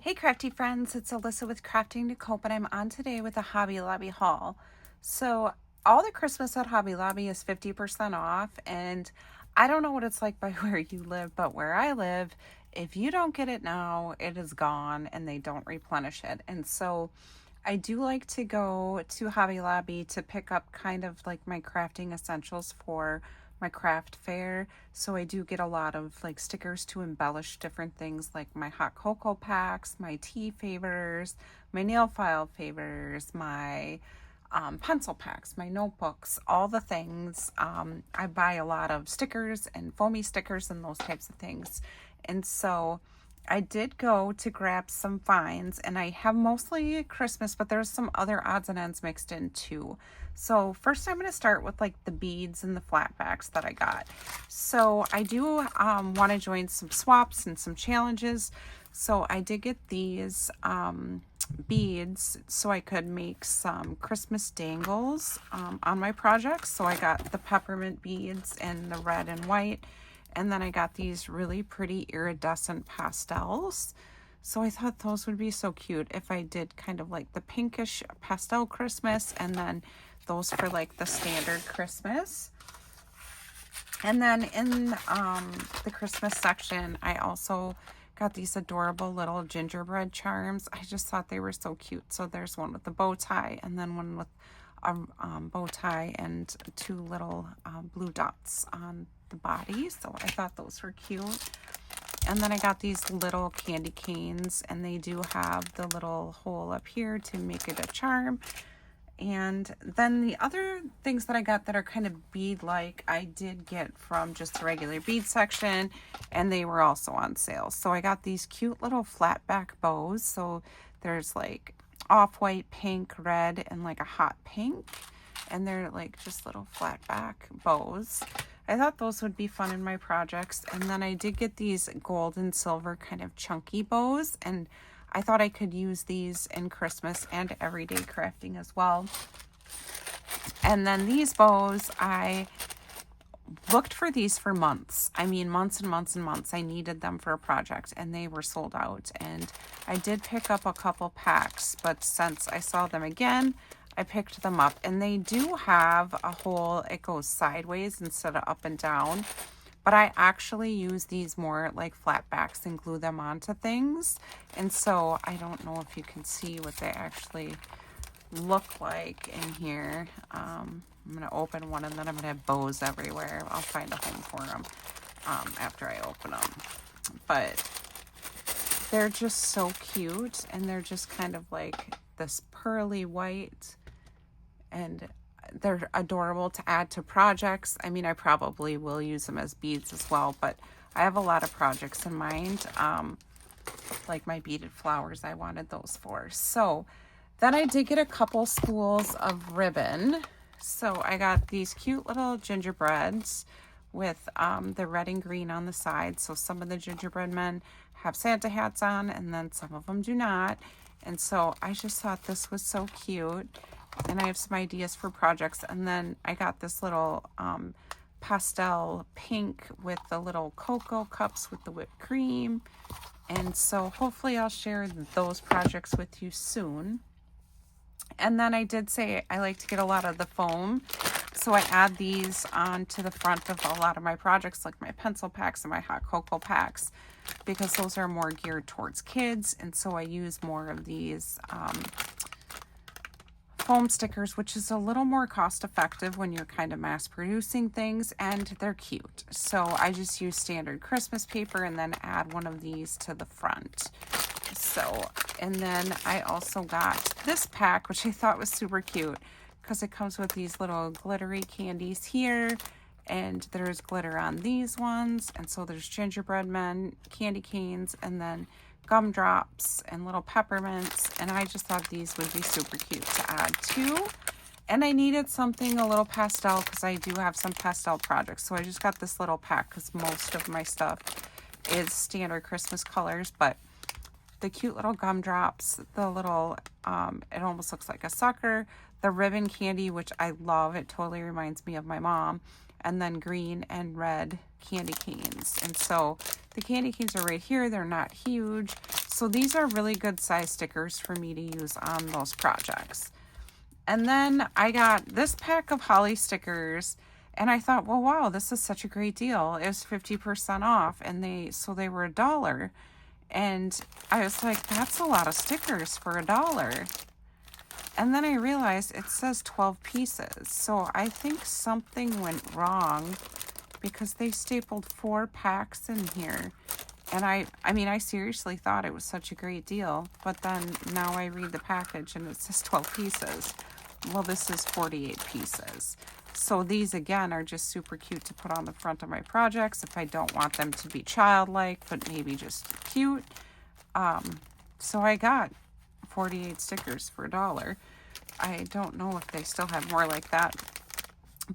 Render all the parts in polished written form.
Hey crafty friends, it's Alyssa with Crafting to Cope, and I'm on today with a Hobby Lobby haul. So all the Christmas at Hobby Lobby is 50% off, and I don't know what it's like by where you live, but where I live, if you don't get it now, it is gone and they don't replenish it. And so I do like to go to Hobby Lobby to pick up kind of like my crafting essentials for my craft fair. So I do get a lot of like stickers to embellish different things like my hot cocoa packs, my tea favors, my nail file favors, my pencil packs, my notebooks, all the things. I buy a lot of stickers and foamy stickers and those types of things. And so I did go to grab some finds, and I have mostly Christmas, but there's some other odds and ends mixed in too. So first I'm going to start with like the beads and the flatbacks that I got. So I do want to join some swaps and some challenges. So I did get these beads so I could make some Christmas dangles on my project. So I got the peppermint beads in the red and white. And then I got these really pretty iridescent pastels. So I thought those would be so cute if I did kind of like the pinkish pastel Christmas and then those for like the standard Christmas. And then in the Christmas section, I also got these adorable little gingerbread charms. I just thought they were so cute. So there's one with the bow tie and then one with a bow tie and two little blue dots on the body. So I thought those were cute. And then I got these little candy canes, and they do have the little hole up here to make it a charm. And then the other things that I got that are kind of bead-like, I did get from just the regular bead section, and they were also on sale. So I got these cute little flat back bows. So there's like off-white, pink, red, and like a hot pink. And they're like just little flat back bows. I thought those would be fun in my projects. And then I did get these gold and silver kind of chunky bows, and I thought I could use these in Christmas and everyday crafting as well. And then these bows, I looked for these for months. I mean, months and months and months. I needed them for a project, and they were sold out. And I did pick up a couple packs, but since I saw them again, I picked them up. And they do have a hole, it goes sideways instead of up and down. But I actually use these more like flat backs and glue them onto things. And so I don't know if you can see what they actually look like in here. I'm going to open one, and then I'm going to have bows everywhere. I'll find a home for them after I open them. But they're just so cute, and they're just kind of like this pearly white, and they're adorable to add to projects. I mean, I probably will use them as beads as well, but I have a lot of projects in mind. Like my beaded flowers, I wanted those for. So then I did get a couple spools of ribbon. So I got these cute little gingerbreads with the red and green on the side. So some of the gingerbread men have Santa hats on, and then some of them do not. And so I just thought this was so cute. And I have some ideas for projects. And then I got this little pastel pink with the little cocoa cups with the whipped cream. And so hopefully I'll share those projects with you soon. And then I did say I like to get a lot of the foam. So I add these onto the front of a lot of my projects, like my pencil packs and my hot cocoa packs, because those are more geared towards kids. And so I use more of these foam stickers, which is a little more cost effective when you're kind of mass producing things, and they're cute. So I just use standard Christmas paper and then add one of these to the front. So, and then I also got this pack, which I thought was super cute because it comes with these little glittery candies here, and there's glitter on these ones. And so there's gingerbread men, candy canes, and then gumdrops and little peppermints. And I just thought these would be super cute to add too. And I needed something a little pastel because I do have some pastel projects. So I just got this little pack because most of my stuff is standard Christmas colors, but the cute little gumdrops, the little, it almost looks like a sucker, the ribbon candy, which I love. It totally reminds me of my mom. And then green and red candy canes. And so the candy canes are right here. They're not huge. So these are really good size stickers for me to use on those projects. And then I got this pack of holly stickers, and I thought, well, wow, this is such a great deal. It was 50% off, and they were $1. And I was like, that's a lot of stickers for $1. And then I realized it says 12 pieces. So I think something went wrong because they stapled 4 packs in here. And I mean, I seriously thought it was such a great deal, but then now I read the package and it says 12 pieces. Well, this is 48 pieces. So these, again, are just super cute to put on the front of my projects if I don't want them to be childlike, but maybe just cute. So I got 48 stickers for $1. I don't know if they still have more like that.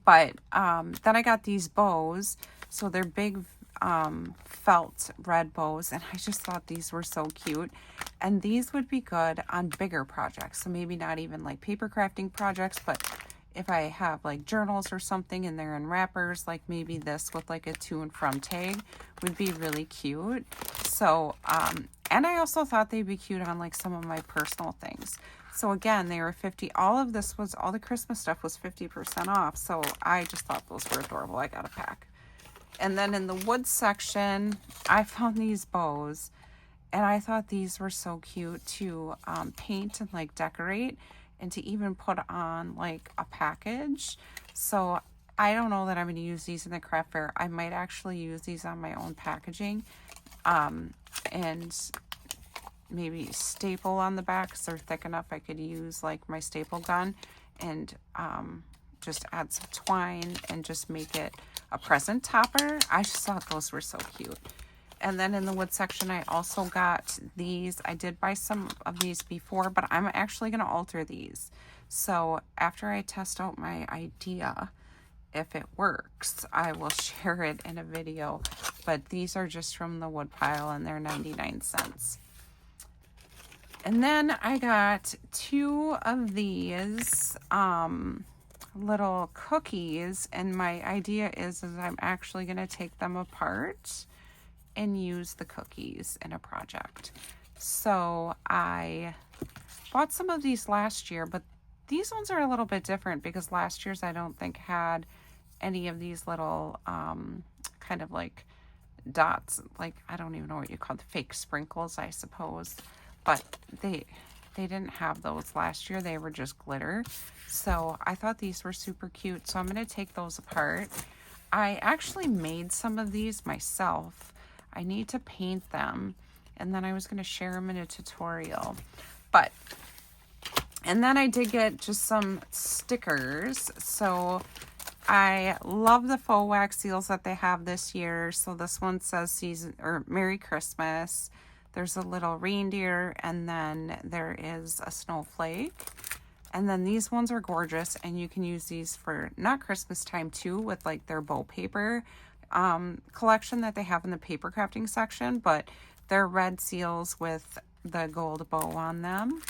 But then I got these bows. So they're big felt red bows, and I just thought these were so cute. And these would be good on bigger projects. So maybe not even like paper crafting projects, but if I have like journals or something and they're in wrappers, like maybe this with like a to and from tag would be really cute. So, and I also thought they'd be cute on like some of my personal things. So again, they were 50. All the Christmas stuff was 50% off. So I just thought those were adorable. I got a pack. And then in the wood section, I found these bows, and I thought these were so cute to paint and like decorate, and to even put on like a package. So I don't know that I'm going to use these in the craft fair. I might actually use these on my own packaging, and maybe staple on the back because they're thick enough. I could use like my staple gun and just add some twine and just make it a present topper. I just thought those were so cute. And then in the wood section, I also got these. I did buy some of these before, but I'm actually going to alter these. So after I test out my idea, if it works, I will share it in a video. But these are just from the wood pile, and they're 99 cents. And then I got 2 of these little cookies, and my idea is I'm actually going to take them apart and use the cookies in a project. So I bought some of these last year, but these ones are a little bit different because last year's I don't think had any of these little kind of like dots, like I don't even know what you call the fake sprinkles, I suppose, but they didn't have those last year. They were just glitter. So I thought these were super cute. So I'm going to take those apart. I actually made some of these myself. I need to paint them, and then I was going to share them in a tutorial. And then I did get just some stickers. So I love the faux wax seals that they have this year. So this one says season or Merry Christmas. There's a little reindeer, and then there is a snowflake. And then these ones are gorgeous, and you can use these for not Christmas time too, with like their bow paper collection that they have in the paper crafting section, but they're red seals with the gold bow on them.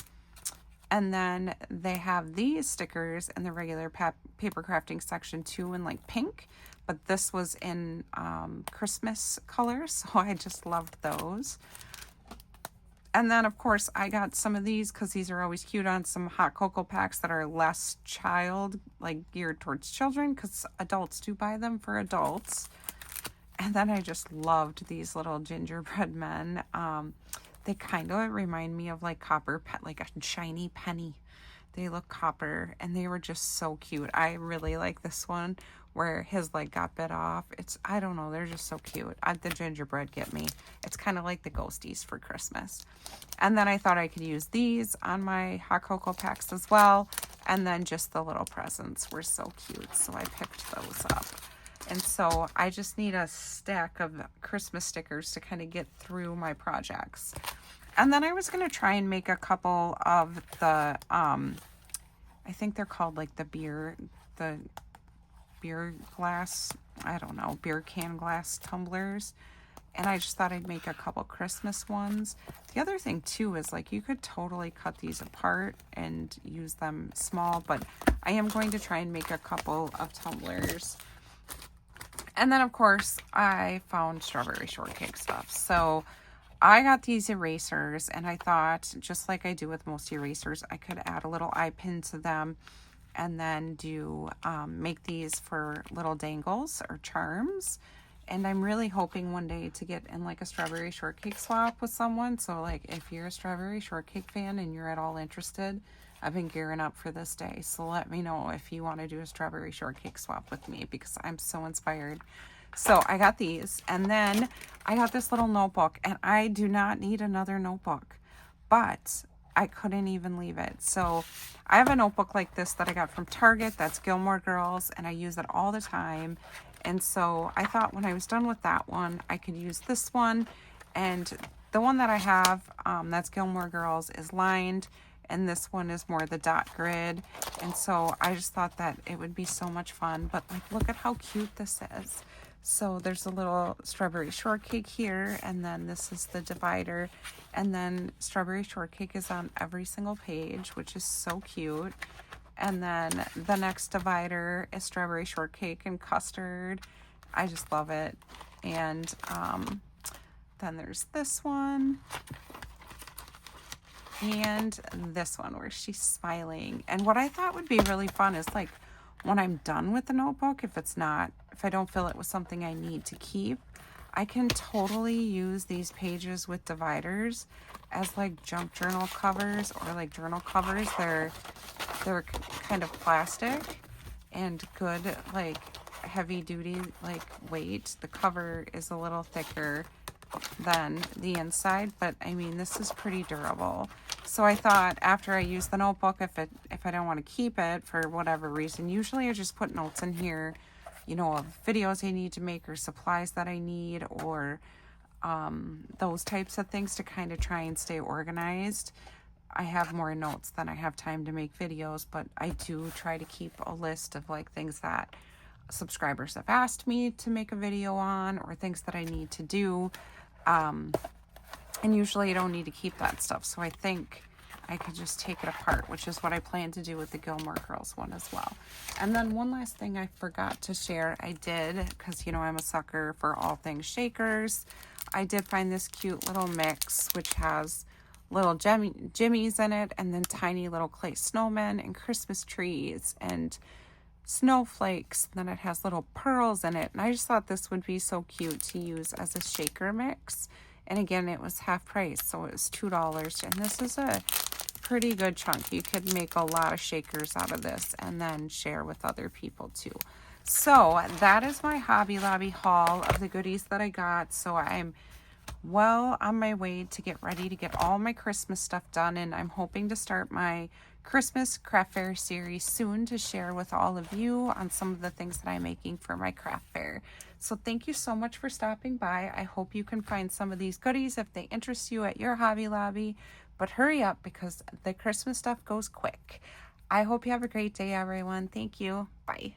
And then they have these stickers in the regular paper crafting section too, in like pink, but this was in Christmas colors, so I just loved those. And then, of course, I got some of these because these are always cute on some hot cocoa packs that are less like geared towards children, because adults do buy them for adults. And then I just loved these little gingerbread men. They kind of remind me of like like a shiny penny. They look copper, and they were just so cute. I really like this one where his leg got bit off. I don't know, they're just so cute. The gingerbread get me. It's kind of like the ghosties for Christmas. And then I thought I could use these on my hot cocoa packs as well. And then just the little presents were so cute, so I picked those up. And so I just need a stack of Christmas stickers to kind of get through my projects. And then I was going to try and make a couple of the, I think they're called like the beer glass, I don't know, beer can glass tumblers. And I just thought I'd make a couple Christmas ones. The other thing too is like you could totally cut these apart and use them small, but I am going to try and make a couple of tumblers. And then of course I found strawberry shortcake stuff. So I got these erasers, and I thought, just like I do with most erasers, I could add a little eye pin to them and then do make these for little dangles or charms. And I'm really hoping one day to get in like a strawberry shortcake swap with someone. So like if you're a strawberry shortcake fan and you're at all interested, I've been gearing up for this day. So let me know if you want to do a strawberry shortcake swap with me, because I'm so inspired. So I got these, and then I got this little notebook, and I do not need another notebook, but I couldn't even leave it. So I have a notebook like this that I got from Target. That's Gilmore Girls, and I use it all the time. And so I thought when I was done with that one, I could use this one. And the one that I have, that's Gilmore Girls, is lined, and this one is more the dot grid. And so I just thought that it would be so much fun. But like, look at how cute this is. So there's a little strawberry shortcake here, and then this is the divider, and then strawberry shortcake is on every single page, which is so cute. And then the next divider is strawberry shortcake and custard. I just love it. And then there's this one, and this one where she's smiling. And what I thought would be really fun is like, when I'm done with the notebook, if I don't fill it with something I need to keep, I can totally use these pages with dividers as like junk journal covers or like journal covers. They're kind of plastic and good, like heavy duty, like weight. The cover is a little thicker than the inside, but I mean, this is pretty durable. So I thought after I use the notebook, if I don't want to keep it for whatever reason, usually I just put notes in here, you know, of videos I need to make or supplies that I need, or those types of things to kind of try and stay organized. I have more notes than I have time to make videos, but I do try to keep a list of like things that subscribers have asked me to make a video on, or things that I need to do. And usually I don't need to keep that stuff. So I think I could just take it apart, which is what I plan to do with the Gilmore Girls one as well. And then one last thing I forgot to share, I did, because, you know, I'm a sucker for all things shakers. I did find this cute little mix, which has little jimmies in it, and then tiny little clay snowmen and Christmas trees and snowflakes. And then it has little pearls in it. And I just thought this would be so cute to use as a shaker mix. And again, it was half price, so it was $2. And this is a pretty good chunk. You could make a lot of shakers out of this and then share with other people too. So that is my Hobby Lobby haul of the goodies that I got. So I'm well on my way to get ready to get all my Christmas stuff done, and I'm hoping to start my Christmas craft fair series soon to share with all of you on some of the things that I'm making for my craft fair. So thank you so much for stopping by. I hope you can find some of these goodies if they interest you at your Hobby Lobby, but hurry up because the Christmas stuff goes quick. I hope you have a great day, everyone. Thank you. Bye.